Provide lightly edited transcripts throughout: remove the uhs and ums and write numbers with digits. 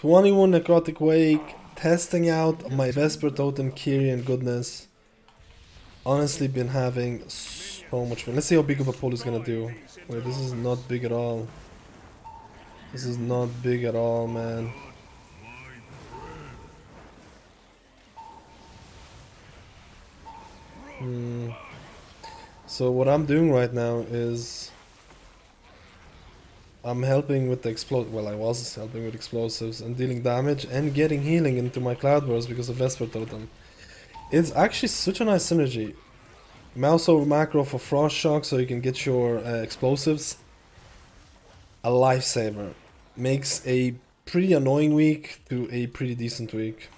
21 Necrotic Wake, testing out my Vesper Totem Kyrian goodness. Honestly been having so much fun. Let's see how big of a pull is gonna do. Wait, this is not big at all. This is not big at all, man. So what I'm doing right now is I'm helping with the well, I was helping with explosives and dealing damage and getting healing into my Cloudburst because of Vesper Totem. It's actually such a nice synergy. Mouse over macro for Frost Shock so you can get your explosives. A lifesaver. Makes a pretty annoying week to a pretty decent week.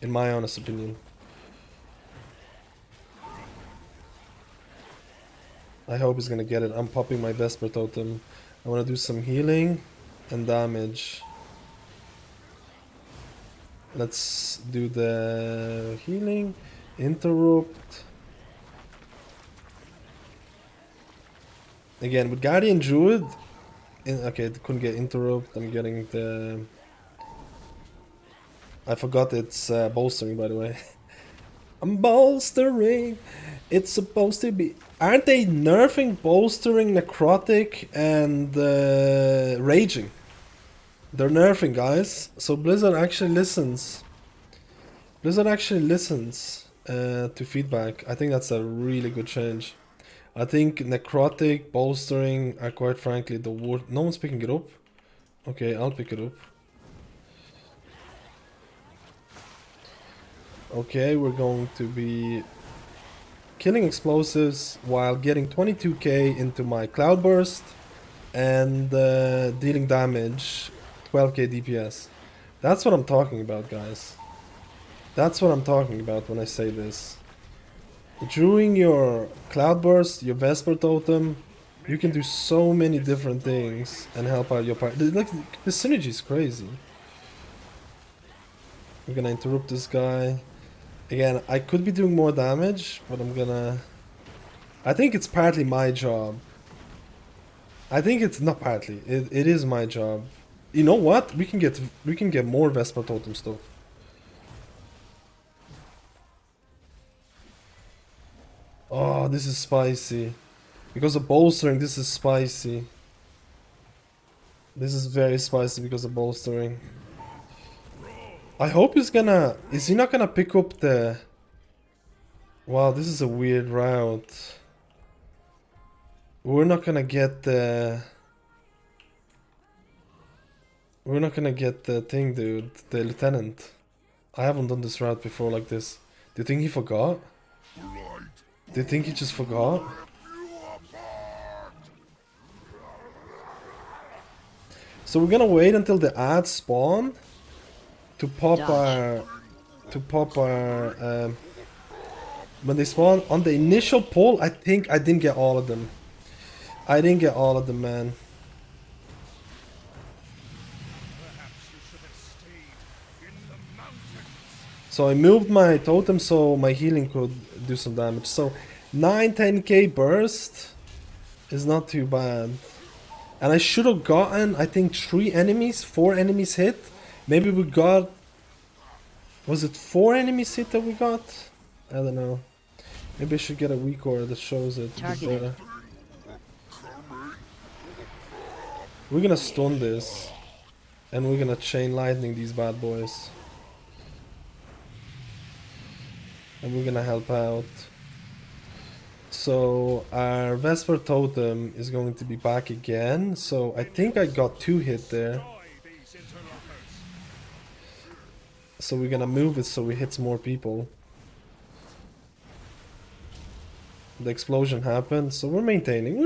In my honest opinion. I hope he's gonna get it. I'm popping my Vesper Totem. I wanna do some healing and damage. Let's do the healing. Interrupt. Again, with Guardian Druid... okay, couldn't get interrupt. I'm getting the... I forgot it's bolstering, by the way. I'm bolstering! It's supposed to be... Aren't they nerfing bolstering, necrotic, and raging? They're nerfing, guys. So Blizzard actually listens. Blizzard actually listens to feedback. I think that's a really good change. I think necrotic, bolstering are quite frankly the worst. No one's picking it up. Okay, I'll pick it up. Okay, we're going to be killing explosives while getting 22k into my Cloudburst and dealing damage, 12k DPS. That's what I'm talking about, guys. That's what I'm talking about when I say this. During your Cloudburst, your Vesper Totem, you can do so many different things and help out your party. Like, the synergy is crazy. I'm gonna interrupt this guy. Again, I could be doing more damage, but I'm gonna... I think it's partly my job. I think it's not partly. It is my job. You know what? We can get more Vesper Totem stuff. Oh, this is spicy. Because of bolstering, this is spicy. This is very spicy because of bolstering. I hope he's gonna... Is he not gonna pick up the... Wow, this is a weird route. We're not gonna get the... We're not gonna get the thing, dude. The lieutenant. I haven't done this route before like this. Do you think he forgot? Do you think he just forgot? So we're gonna wait until the ads spawn to pop our when they spawn on the initial poll. I think I didn't get all of them. I didn't get all of them, man. So I moved my totem so my healing could do some damage. So 9-10k burst is not too bad. And I should have gotten, I think, 4 enemies hit. Maybe we got... Was it 4 enemies hit that we got? I don't know. Maybe I should get a record that shows it. We're gonna stun this. And we're gonna chain lightning these bad boys. And we're gonna help out. So our Vesper Totem is going to be back again. So I think I got 2 hit there. So we're gonna move it so it hits more people. The explosion happened, so we're maintaining.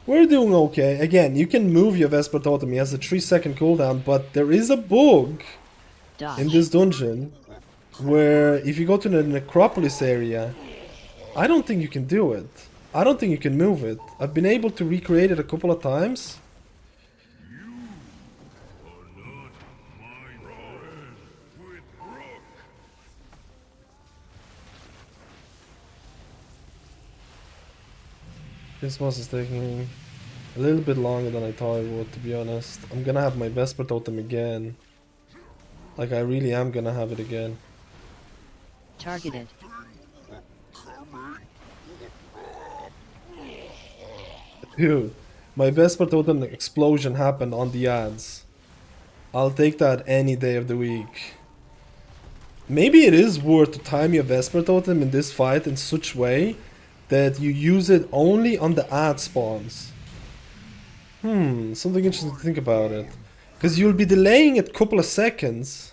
We're doing okay. Again, you can move your Vesper Totem. He has a 3-second cooldown, but there is a bug in this dungeon where if you go to the Necropolis area, I don't think you can do it. I don't think you can move it. I've been able to recreate it a couple of times. This boss is taking... A little bit longer than I thought it would, to be honest. I'm gonna have my Vesper Totem again. Like, I really am gonna have it again. Targeted. Dude, my Vesper Totem explosion happened on the ads. I'll take that any day of the week. Maybe it is worth to time your Vesper Totem in this fight in such way that you use it only on the ad spawns. Something interesting to think about it. Because you'll be delaying it a couple of seconds.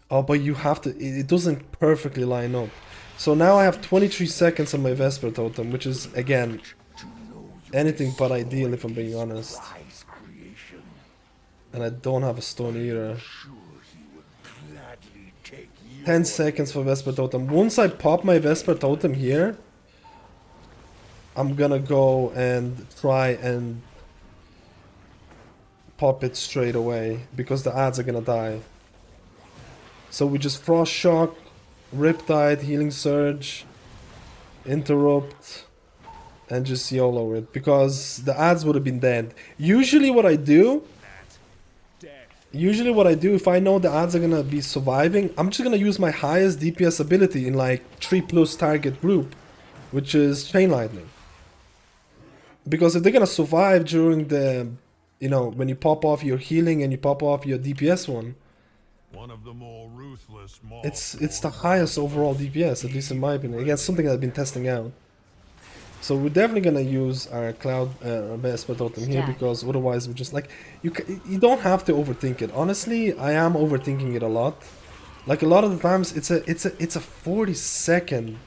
Oh, but you have to, it doesn't perfectly line up. So now I have 23 seconds on my Vesper Totem, which is, again, anything but ideal if I'm being honest. And I don't have a stone either. 10 seconds for Vesper Totem. Once I pop my Vesper Totem here, I'm gonna go and try and pop it straight away, because the ads are gonna die. So we just Frost Shock, Riptide, Healing Surge, Interrupt, and just YOLO it, because the ads would have been dead. Usually what I do, if I know the ads are gonna be surviving, I'm just gonna use my highest DPS ability in like 3+ target group, which is Chain Lightning. Because if they're gonna survive during the, you know, when you pop off your healing and you pop off your DPS one, Of the more ruthless it's the highest overall DPS, at least in my opinion. Again, something I've been testing out. So we're definitely gonna use our Cloud Vesper Totem here, because otherwise we're just like, you don't have to overthink it. Honestly, I am overthinking it a lot. Like a lot of the times, it's a 40-second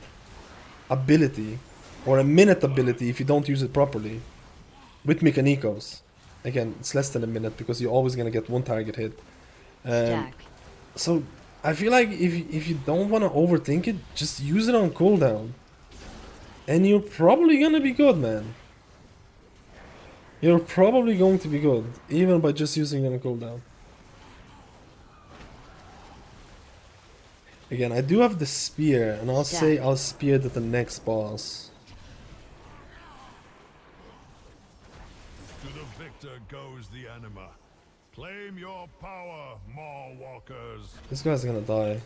ability, or a minute ability if you don't use it properly, with Mechanicos. Again, it's less than a minute because you're always gonna get one target hit. So I feel like if you don't want to overthink it, just use it on cooldown. And you're probably gonna be good, man. You're probably going to be good, even by just using it on cooldown. Again, I do have the spear, and I'll say I'll spear to the next boss. To the victor goes the anima. Claim your power, Maw Walkers. This guy's gonna die.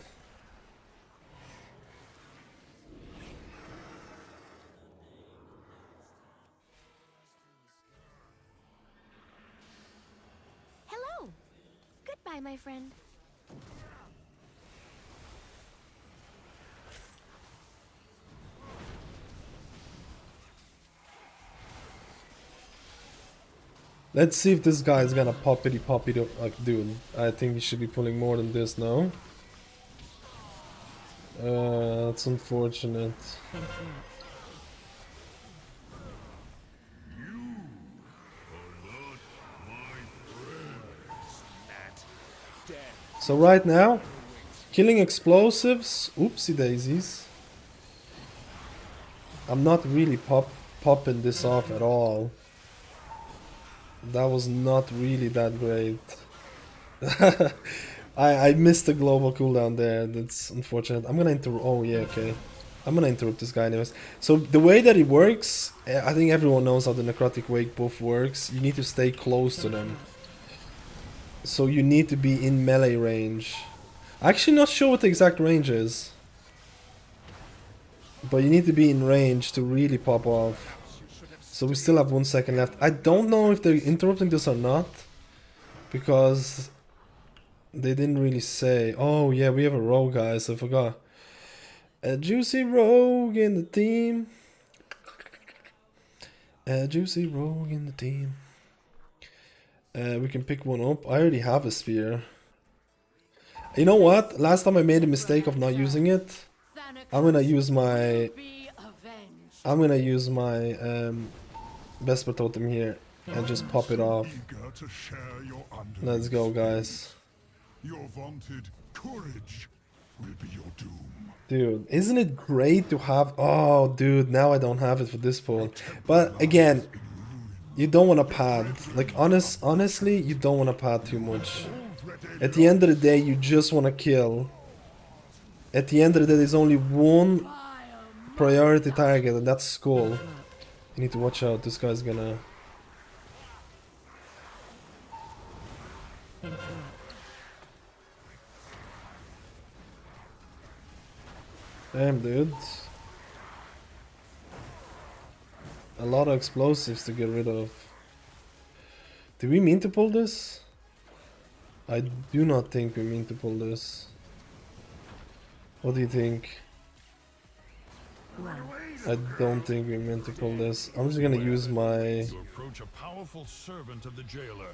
Hello. Goodbye, my friend. Let's see if this guy is gonna poppity like, dude. I think he should be pulling more than this now. That's unfortunate. So right now, killing explosives, oopsie daisies. I'm not really popping this off at all. That was not really that great. I missed the global cooldown there. That's unfortunate. I'm gonna interrupt. Oh yeah, okay. I'm gonna interrupt this guy anyways. So the way that it works, I think everyone knows how the Necrotic Wake buff works. You need to stay close to them. So you need to be in melee range. Actually not sure what the exact range is. But you need to be in range to really pop off. So we still have 1 second left. I don't know if they're interrupting this or not, because they didn't really say. Oh yeah, we have a rogue, guys. I forgot. A juicy rogue in the team. A juicy rogue in the team. We can pick one up. I already have a spear. You know what? Last time I made a mistake of not using it. I'm gonna use my Vesper Totem here and just pop it off. Let's go, guys. Your vaunted courage will be your doom. Dude, isn't it great to have... Oh, dude, now I don't have it for this pull. But again, you don't want to pad. Like, honestly, you don't want to pad too much. At the end of the day, you just want to kill. At the end of the day, there's only one priority target, and that's Skull. Need to watch out, this guy's gonna... Interrupt. Damn, dude. A lot of explosives to get rid of. Did we mean to pull this? I do not think we mean to pull this. What do you think? I don't think we meant to pull this. I'm just gonna use my... You approach a powerful servant of the jailer.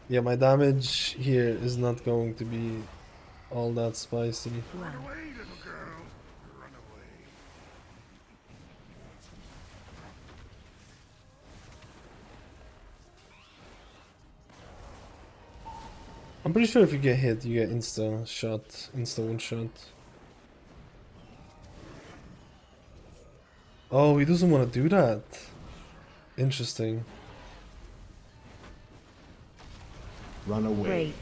Yeah, my damage here is not going to be all that spicy. Run away, little girl. Run away. I'm pretty sure if you get hit, you get insta shot, insta one shot. Oh, he doesn't want to do that. Interesting. Run away. Break.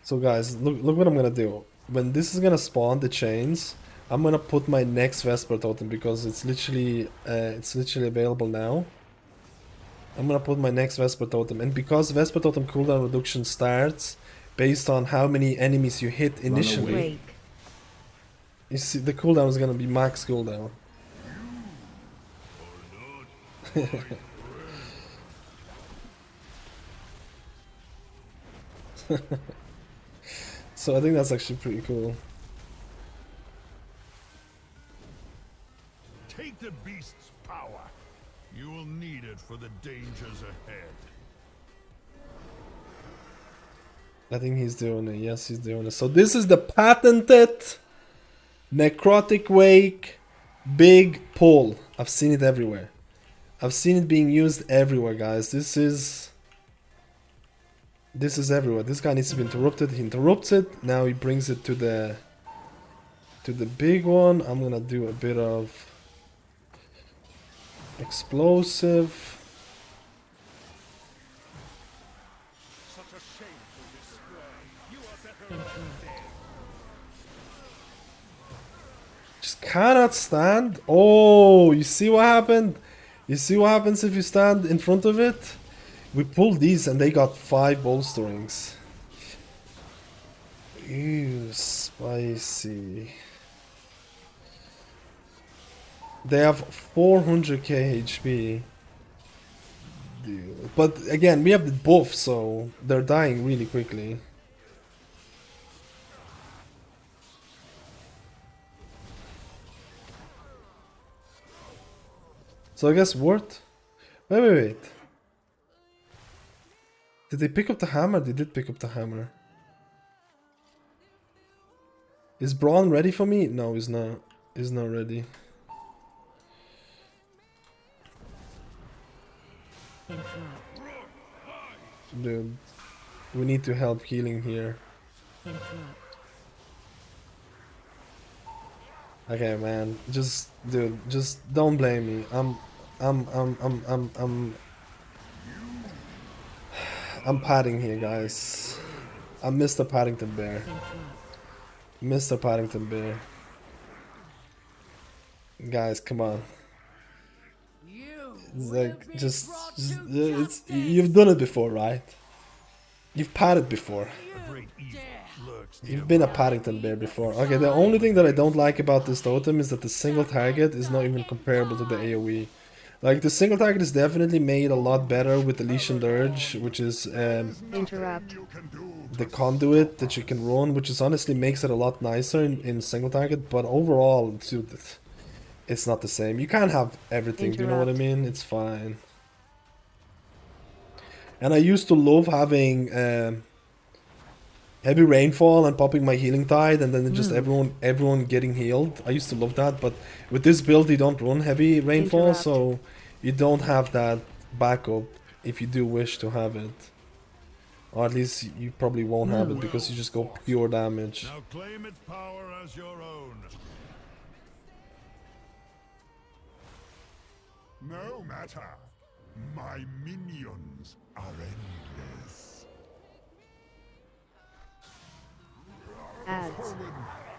So guys, look what I'm gonna do. When this is gonna spawn the chains, I'm gonna put my next Vesper totem because it's literally available now. I'm gonna put my next Vesper totem, and because Vesper totem cooldown reduction starts based on how many enemies you hit initially, Break. you see the cooldown is gonna be max cooldown. So I think that's actually pretty cool. Take the beast's power. You will need it for the dangers ahead. I think he's doing it. Yes, he's doing it. So this is the patented Necrotic Wake big pull. I've seen it everywhere. I've seen it being used everywhere, guys. This is everywhere. This guy needs to be interrupted. He interrupts it. Now he brings it to the big one. I'm gonna do a bit of explosive. Just cannot stand. Oh, you see what happened? You see what happens if you stand in front of it? We pulled these and they got 5 bolsterings. Ew, spicy. They have 400k HP. Dude. But again, we have the buff, so they're dying really quickly. So I guess Wart? Wait. Did they pick up the hammer? They did pick up the hammer. Is Braun ready for me? No, he's not. He's not ready. Dude, we need to help healing here. Okay, man. Just, dude, just don't blame me. I'm padding here, guys. I'm Mr. Paddington Bear. Mr. Paddington Bear. Guys, come on. It's like, just it's, you've done it before, right? You've padded before. A great evil lurks You've been a Paddington Bear before. Okay, the only thing that I don't like about this totem is that the single target is not even comparable to the AoE. Like, the single target is definitely made a lot better with the Legion Dirge, which is Interrupt. the conduit that you can run, which is honestly makes it a lot nicer in single target, but overall, dude, it's not the same. You can't have everything, do you know what I mean? It's fine. And I used to love having heavy rainfall and popping my healing tide and then just everyone getting healed. I used to love that, but with this build you don't run heavy rainfall, so you don't have that backup if you do wish to have it. Or at least you probably won't have it because you just go pure damage. Now claim its power as your own. No matter. My minions are endless. Ads. Fallen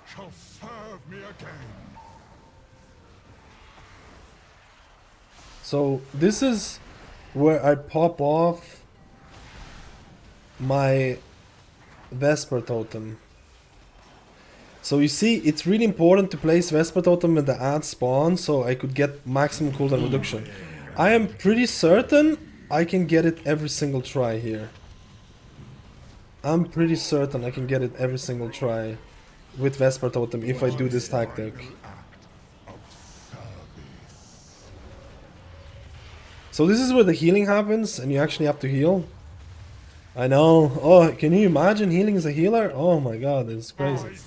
shall serve me again. So this is where I pop off my Vesper Totem. So you see, it's really important to place Vesper Totem when the ad spawn so I could get maximum cooldown reduction. I am pretty certain I can get it every single try here. I'm pretty certain I can get it every single try with Vesper Totem if I do this tactic. So this is where the healing happens and you actually have to heal. I know. Oh, can you imagine healing as a healer? Oh my god, it's crazy.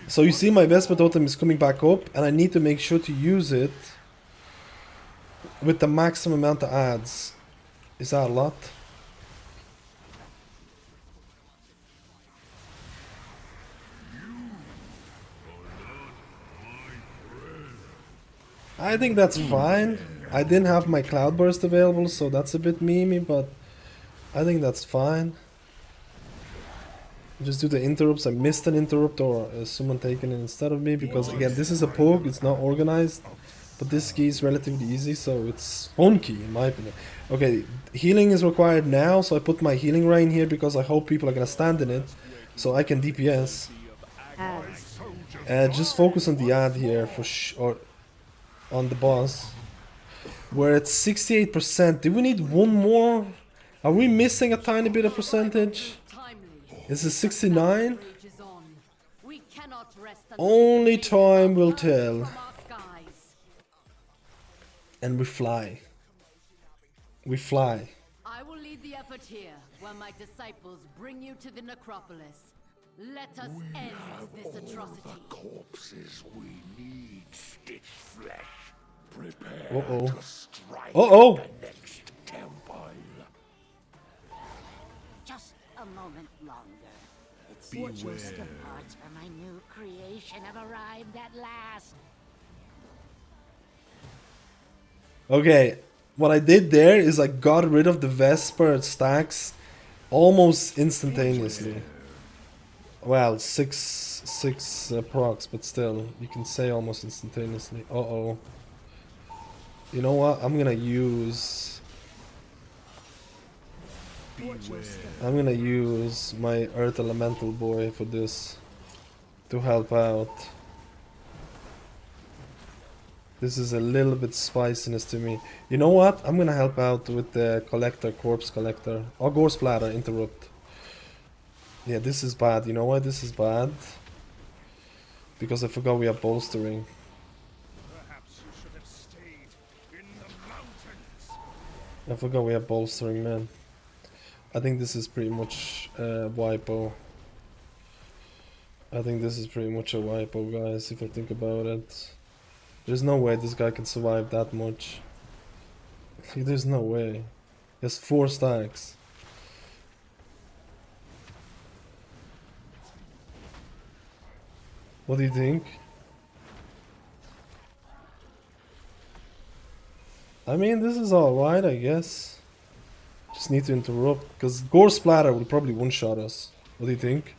So you see my Vesper Totem is coming back up and I need to make sure to use it with the maximum amount of ads. Is that a lot? I think that's fine. I didn't have my Cloudburst available, so that's a bit memey, but I think that's fine. Just do the interrupts. I missed an interrupt or someone taking it instead of me because again this is a poke, it's not organized. But this key is relatively easy, so it's funky in my opinion. Okay, healing is required now, so I put my healing rain here because I hope people are gonna stand in it. So I can DPS. Just focus on the ad here for or on the boss. We're at 68%. Do we need one more? Are we missing a tiny bit of percentage? Is it 69? Only time will tell. And we fly. We fly. I will lead the effort here, while my disciples bring you to the necropolis. Let us end this atrocity. All the corpses we need, stitch flesh. Prepare Uh-oh. to strike Uh-oh. the next temple. Just a moment longer. It Beware. seems the parts for my new creation have arrived at last. Okay, what I did there is I got rid of the Vesper stacks almost instantaneously. Well, six procs, but still, you can say almost instantaneously. Uh-oh. You know what? I'm gonna use my Earth Elemental boy for this to help out. This is a little bit spiciness to me. You know what? I'm gonna help out with the collector, corpse collector. Or gore splatter, interrupt. Yeah, this is bad. You know why this is bad? Because I forgot we are bolstering. Perhaps you should have stayed in the mountains. I forgot we are bolstering, man. I think this is pretty much wipo. I think this is pretty much a wipo, guys, if I think about it. There's no way this guy can survive that much. There's no way. He has 4 stacks. What do you think? I mean, this is alright, I guess. Just need to interrupt, because Gore Splatter will probably one-shot us. What do you think?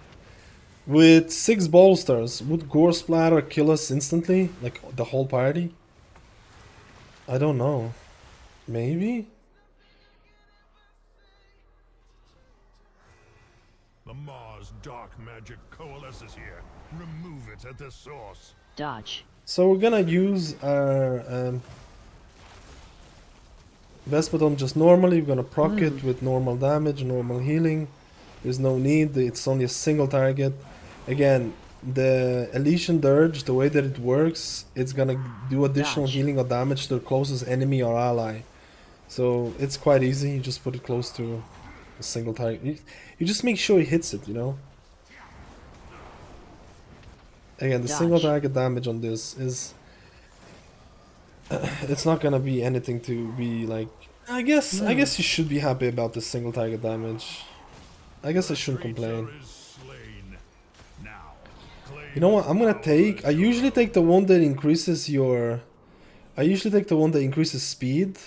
With 6 bolsters, would Gore Splatter kill us instantly? Like, the whole party? I don't know. Maybe? The Mars dark magic coalesces here. Remove it at the source. Dodge. So we're gonna use our Vespadon just normally. We're gonna proc it with normal damage, normal healing. There's no need, it's only a single target. Again, the Elysian Dirge, the way that it works, it's gonna do additional Dodge. healing or damage to the closest enemy or ally. So it's quite easy, you just put it close to a single target. You just make sure he hits it, you know? Again, the single Dodge. target damage on this is... it's not gonna be anything to be like... I guess you should be happy about the single target damage. I guess I shouldn't complain. Creature is slain. Now, claim You know what, I'm gonna power take... I as your usually take the one that increases your... I usually take the one that increases speed.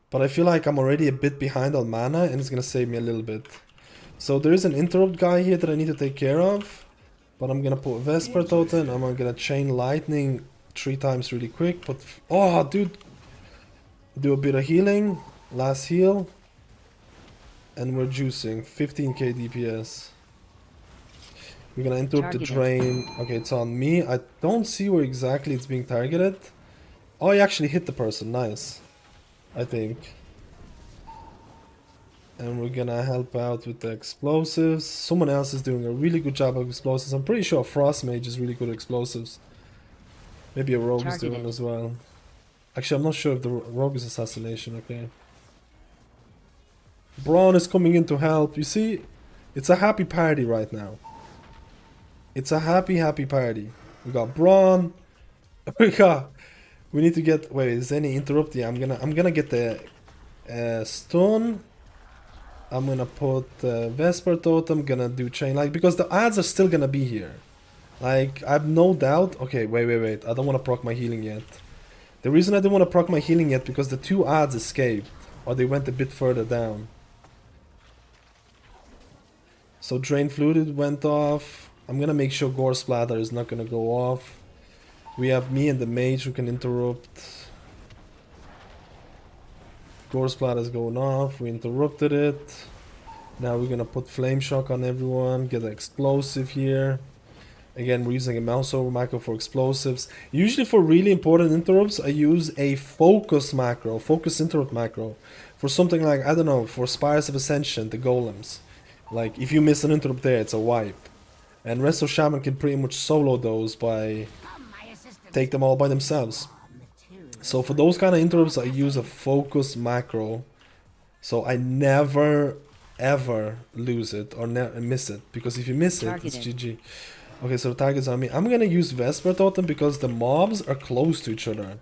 But I feel like I'm already a bit behind on mana and it's gonna save me a little bit. So there is an interrupt guy here that I need to take care of. But I'm gonna put Vesper Totem, I'm gonna chain lightning 3 times really quick. But oh dude, do a bit of healing, last heal. And we're juicing, 15k DPS. We're gonna interrupt the drain. Okay, it's on me. I don't see where exactly it's being targeted. Oh, I actually hit the person, nice. I think. And we're gonna help out with the explosives. Someone else is doing a really good job of explosives. I'm pretty sure Frost Mage is really good at explosives. Maybe a Rogue is doing as well. Actually, I'm not sure if the Rogue is Assassination, okay. Braun is coming in to help. You see, it's a happy party right now. It's a happy party. We got Braun. We need to get. Wait, is there any interrupt? Yeah, I'm gonna get the stone. I'm gonna put Vesper Totem. Gonna do chain light because the ads are still gonna be here. Like I have no doubt. Okay, wait. I don't want to proc my healing yet. The reason I don't want to proc my healing yet because the 2 ads escaped or they went a bit further down. So Drain Fluid went off. I'm gonna make sure Gore Splatter is not gonna go off. We have me and the mage who can interrupt. Gore Splatter is going off. We interrupted it. Now we're gonna put Flame Shock on everyone. Get an explosive here. Again, we're using a mouse over macro for explosives. Usually for really important interrupts, I use a focus macro, focus interrupt macro. For something like, I don't know, for Spires of Ascension, the golems. Like, if you miss an interrupt there, it's a wipe. And Resto Shaman can pretty much solo those by take them all by themselves. So for those kind of interrupts, I use a focus macro. So I never, ever lose it or miss it. Because if you miss it, it's GG. Okay, so the target's on me. I'm gonna use Vesper Totem because the mobs are close to each other.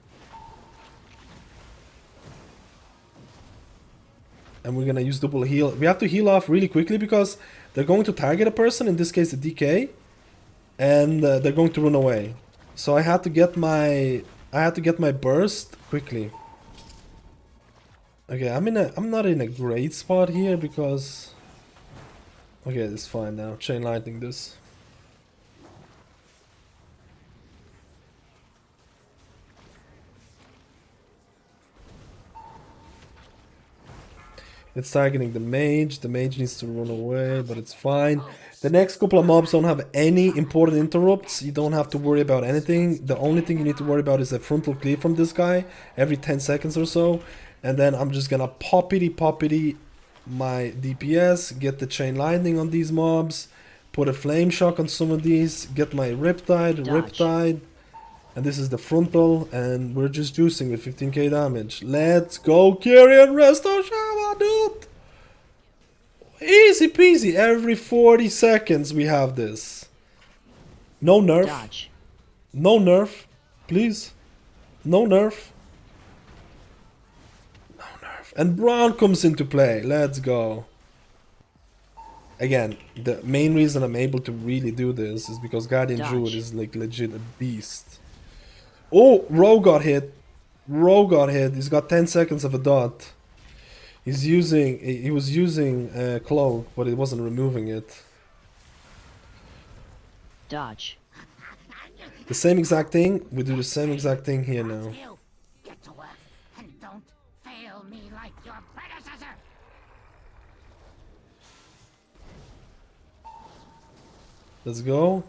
And we're gonna use double heal. We have to heal off really quickly because they're going to target a person, in this case the DK, and they're going to run away. So I had to get my burst quickly. Okay, I'm not in a great spot here because okay, it's fine now. Chain lightning this. It's targeting the mage. The mage needs to run away, but it's fine. The next couple of mobs don't have any important interrupts. You don't have to worry about anything. The only thing you need to worry about is a frontal cleave from this guy every 10 seconds or so. And then I'm just gonna poppity my DPS, get the chain lightning on these mobs, put a flame shock on some of these, get my Riptide. And this is the frontal, and we're just juicing with 15k damage. Let's go, Kyrian Resto Shaman, dude! Easy peasy, every 40 seconds we have this. No nerf. Dodge. No nerf, please. No nerf. No nerf. And Braun comes into play, let's go. Again, the main reason I'm able to really do this is because Guardian Druid is like legit a beast. Oh, Rogue got hit. Rogue got hit. He's got 10 seconds of a dot. He was using Cloak, but it wasn't removing it. Dodge. The same exact thing. We do the same exact thing here now. Get to work and don't fail me like your predecessor. Let's go.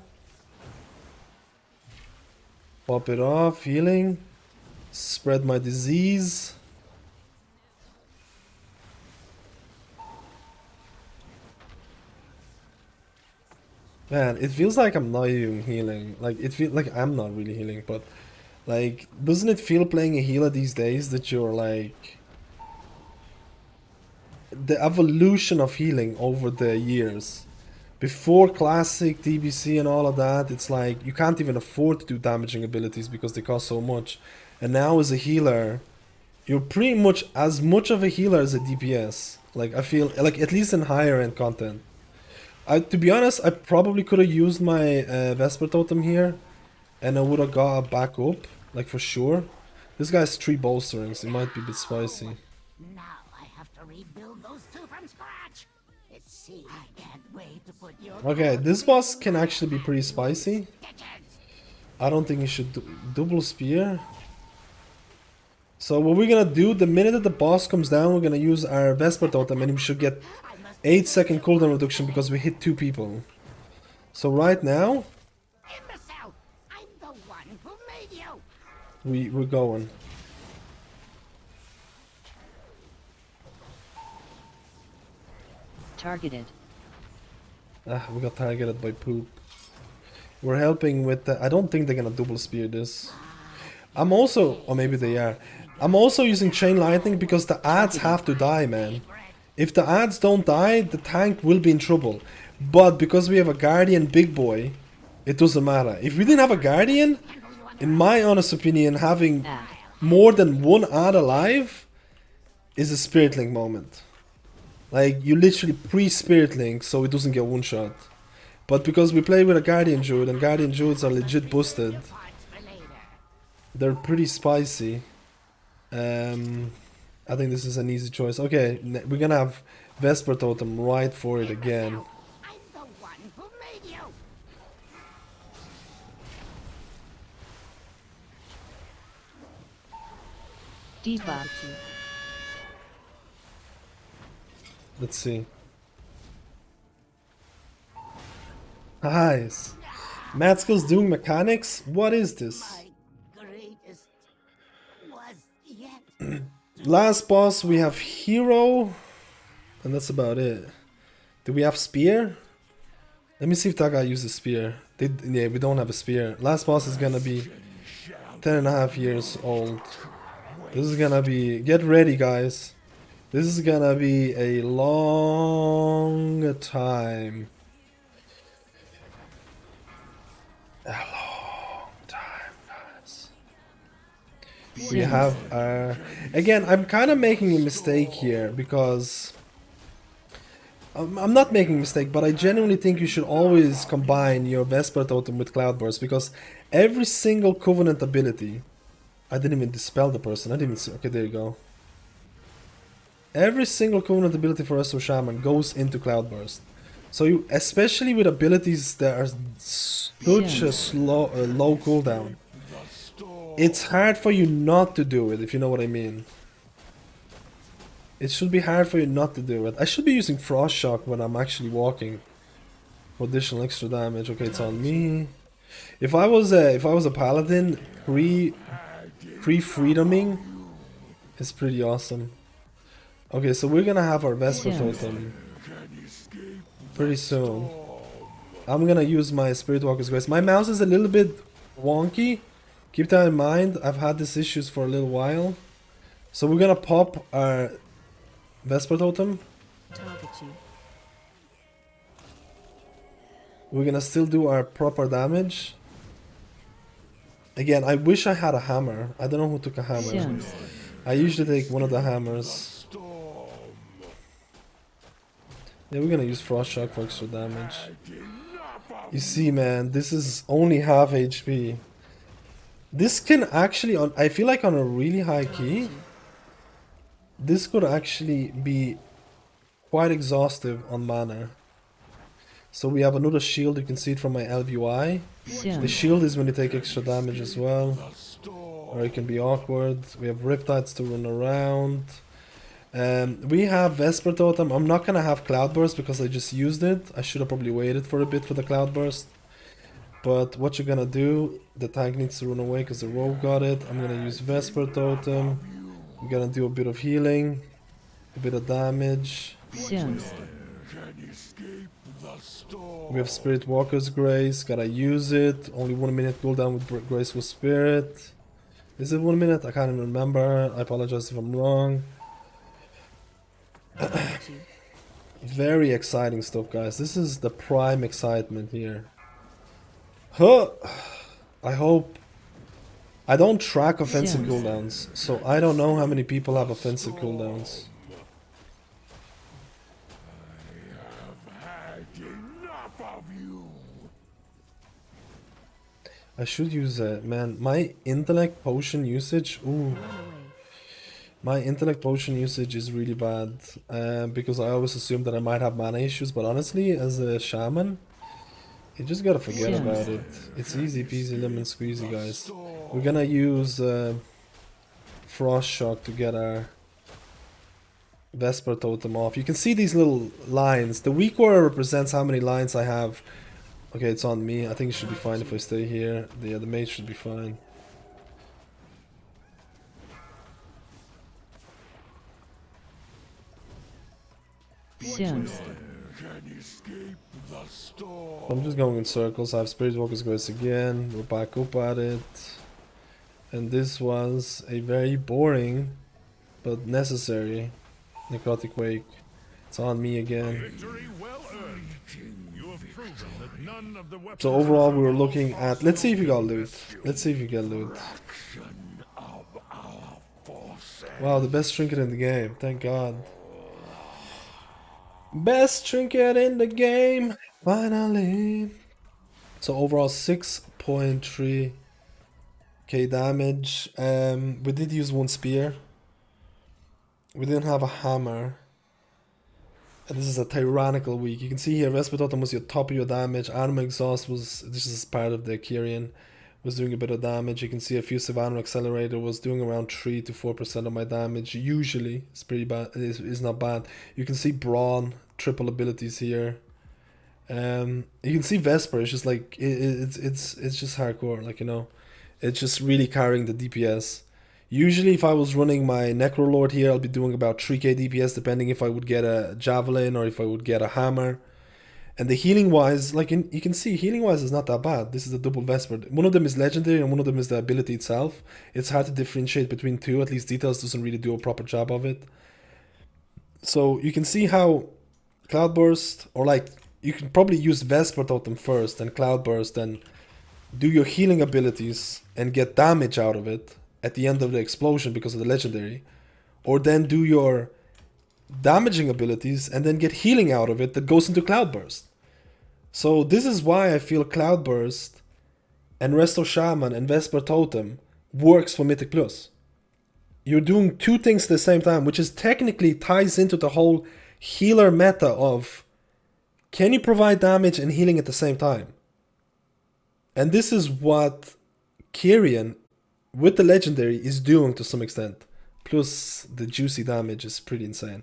Pop it off, healing. Spread my disease. Man, it feels like I'm not even healing. Like, it feels like I'm not really healing, but like, doesn't it feel playing a healer these days that you're like... The evolution of healing over the years. Before Classic, DBC and all of that, it's like you can't even afford to do damaging abilities because they cost so much. And now as a healer, you're pretty much as much of a healer as a DPS. Like, I feel, like, at least in higher end content. To be honest, I probably could have used my Vesper Totem here and I would have got a back up, like for sure. This guy's 3 bolsterings, it might be a bit spicy. Now I have to rebuild those two from scratch. Let's see. I can't wait to put your Okay, this boss can actually be pretty spicy. stitches. I don't think you should double spear. So what we're gonna do, the minute that the boss comes down, we're gonna use our Vesper Totem and we should get 8-second cooldown reduction because we hit 2 people. So right now, Imbecile! I'm the one who made you. we're going. Targeted. Ah, we got targeted by poop. We're helping with the, I don't think they're gonna double spear this. I'm also, or maybe they are. I'm also using Chain Lightning because the ads have to die, man. If the ads don't die, the tank will be in trouble. But because we have a Guardian big boy, it doesn't matter. If we didn't have a Guardian, in my honest opinion, having Ad. more than one ad alive is a Spirit Link moment. Like, you literally pre-Spirit Link so it doesn't get one shot. But because we play with a Guardian Druid and Guardian Druids are legit boosted, Parts for later. they're pretty spicy. I think this is an easy choice. Okay, we're gonna have Vesper Totem right for it again. I'm the one who made you. Debuff. Let's see. Nice. MadSkillz doing mechanics? What is this? My greatest was yet. Last boss we have Hero, and that's about it. Do we have Spear? Let me see if that guy uses Spear. Yeah, we don't have a Spear. Last boss is gonna be 10.5 years old. This is gonna be... Get ready, guys. This is gonna be a long time. A long time, guys. We have again, I'm kind of making a mistake here because I'm not making a mistake, but I genuinely think you should always combine your Vesper Totem with Cloudburst because every single Covenant ability, I didn't even dispel the person, I didn't even see, okay, there you go. Every single Covenant ability for Resto Shaman goes into Cloudburst. So you, especially with abilities that are such a low cooldown, it's hard for you not to do it, if you know what I mean. It should be hard for you not to do it. I should be using Frost Shock when I'm actually walking for additional extra damage. Okay, it's on me. If I was a paladin, pre-freedoming is pretty awesome. Okay, so we're gonna have our Vesper Totem pretty soon. I'm gonna use my Spirit Walker's Grace. My mouse is a little bit wonky. Keep that in mind. I've had these issues for a little while. So we're gonna pop our Vesper Totem. Target you. We're gonna still do our proper damage. Again, I wish I had a hammer. I don't know who took a hammer. Yes. I usually take one of the hammers. Yeah, we're gonna use Frost Shock for extra damage. You see, man, this is only half HP. This can actually, I feel like on a really high key, this could actually be quite exhaustive on mana. So we have another shield, you can see it from my LVI. The shield is when you take extra damage as well. Or it can be awkward. We have Riptides to run around. We have Vesper Totem. I'm not gonna have Cloudburst because I just used it. I should have probably waited for a bit for the Cloudburst. But what you're gonna do, the tank needs to run away because the rogue got it. I'm gonna use Vesper Totem. I'm gonna do a bit of healing, a bit of damage. We have Spirit Walker's Grace, gotta use it. Only 1 minute cooldown with Graceful Spirit. Is it 1 minute? I can't even remember. I apologize if I'm wrong. Very exciting stuff, guys. This is the prime excitement here. Huh. I hope... I don't track offensive cooldowns, so I don't know how many people have offensive cooldowns. I should use man, my intellect potion usage, ooh. My intellect potion usage is really bad because I always assume that I might have mana issues, but honestly, as a shaman, you just gotta forget about it. It's easy peasy lemon squeezy, guys. We're gonna use Frost Shock to get our Vesper Totem off. You can see these little lines. The weak aura represents how many lines I have. Okay, it's on me. I think it should be fine if I stay here. Yeah, the mage should be fine. Soon. I'm just going in circles. I have Spirit Walker's Grace again. We're back up at it. And this was a very boring but necessary Necrotic Wake. It's on me again. Victory well earned. You have proven that none of the weapons So overall we were looking at... Let's see if you got loot. Let's see if you get loot. Wow, the best trinket in the game. Thank God. Best trinket in the game. Finally. So overall 6.3k damage. We did use one spear. We didn't have a hammer. And this is a Tyrannical week. You can see here Vesper Totem was your top of your damage. Armor Exhaust was, this is part of the Kyrian, was doing a bit of damage. You can see Effusive Armor Accelerator was doing around 3 to 4% of my damage. Usually, it's pretty bad. It's not bad. You can see Brawn, triple abilities here. You can see Vesper. It's just like it's just hardcore. Like, you know, it's just really carrying the DPS. Usually, if I was running my Necrolord here, I'll be doing about 3k DPS, depending if I would get a Javelin or if I would get a Hammer. And the healing wise, like you can see, healing wise is not that bad. This is a double Vesper. One of them is legendary and one of them is the ability itself. It's hard to differentiate between two. At least Details doesn't really do a proper job of it. So you can see how Cloudburst, or like you can probably use Vesper Totem first and Cloudburst and do your healing abilities and get damage out of it at the end of the explosion because of the legendary, or then do your damaging abilities and then get healing out of it that goes into Cloudburst. So this is why I feel Cloudburst and Resto Shaman and Vesper Totem works for Mythic Plus. You're doing two things at the same time, which is technically ties into the whole healer meta of can you provide damage and healing at the same time? And this is what Kyrian with the legendary is doing to some extent. Plus the juicy damage is pretty insane.